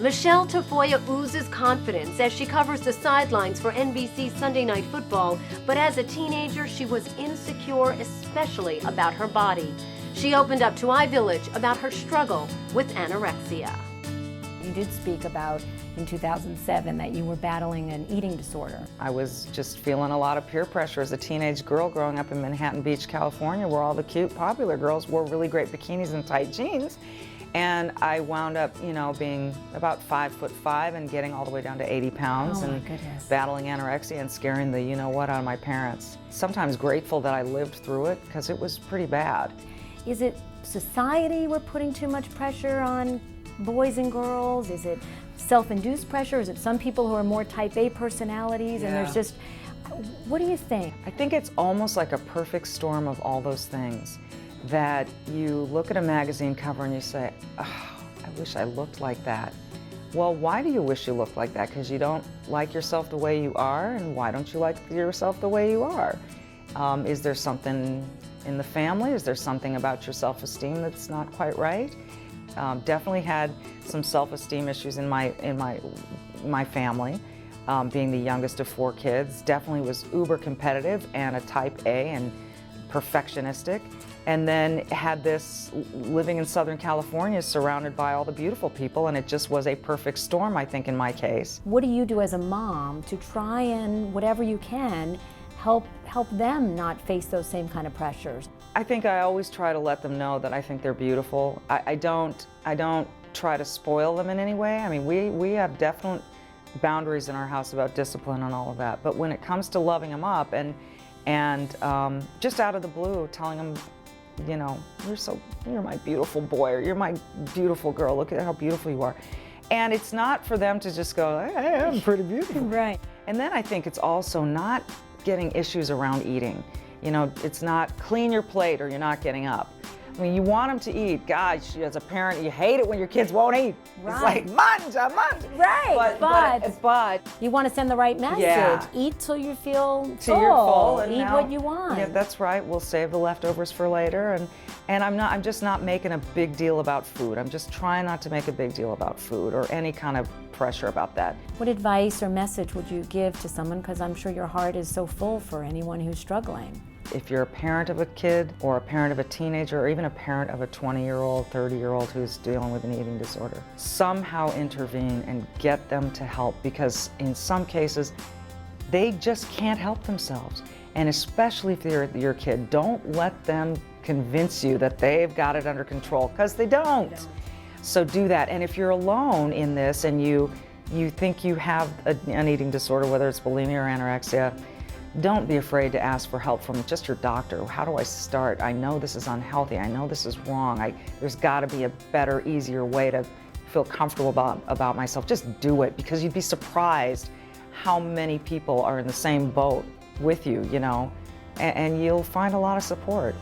Michele Tafoya oozes confidence as she covers the sidelines for NBC Sunday Night Football, but as a teenager, she was insecure, especially about her body. She opened up to iVillage about her struggle with anorexia. You did speak about in 2007 that you were battling an eating disorder. I was just feeling a lot of peer pressure as a teenage girl growing up in Manhattan Beach, California, where all the cute, popular girls wore really great bikinis and tight jeans. And I wound up, being about 5'5" and getting all the way down to 80 pounds and battling anorexia and scaring the you-know-what out of my parents. Sometimes grateful that I lived through it because it was pretty bad. Is it society we're putting too much pressure on boys and girls? Is it self-induced pressure? Is it some people who are more type A personalities and there's just, what do you think? I think it's almost like a perfect storm of all those things. That you look at a magazine cover and you say, oh, I wish I looked like that. Well, why do you wish you looked like that? Because you don't like yourself the way you are, and why don't you like yourself the way you are? Is there something in the family? Is there something about your self-esteem that's not quite right? Definitely had some self-esteem issues in my family. Being the youngest of 4 kids, definitely was uber competitive and a type A and perfectionistic. And then had this living in Southern California surrounded by all the beautiful people, and it just was a perfect storm, I think, in my case. What do you do as a mom to try and, whatever you can, help them not face those same kind of pressures? I think I always try to let them know that I think they're beautiful. I don't try to spoil them in any way. I mean, we have definite boundaries in our house about discipline and all of that. But when it comes to loving them up and just out of the blue telling them, you're my beautiful boy, or you're my beautiful girl, look at how beautiful you are. And it's not for them to just go, hey, I'm pretty beautiful. Right. And then I think it's also not getting issues around eating. It's not clean your plate or you're not getting up. I mean, you want them to eat. Gosh, as a parent, you hate it when your kids won't eat. Right. It's like, manja. Right, but you want to send the right message. Yeah. Eat till you feel till you're full. Eat what you want. Yeah, that's right. We'll save the leftovers for later. And I'm just not making a big deal about food. I'm just trying not to make a big deal about food or any kind of pressure about that. What advice or message would you give to someone? Because I'm sure your heart is so full for anyone who's struggling. If you're a parent of a kid or a parent of a teenager or even a parent of a 20-year-old, 30-year-old who's dealing with an eating disorder, somehow intervene and get them to help, because in some cases, they just can't help themselves. And especially if they're your kid, don't let them convince you that they've got it under control, because they don't. So do that. And if you're alone in this and you think you have an eating disorder, whether it's bulimia or anorexia, don't be afraid to ask for help from just your doctor. How do I start? I know this is unhealthy. I know this is wrong. There's got to be a better, easier way to feel comfortable about myself. Just do it, because you'd be surprised how many people are in the same boat with you, and you'll find a lot of support.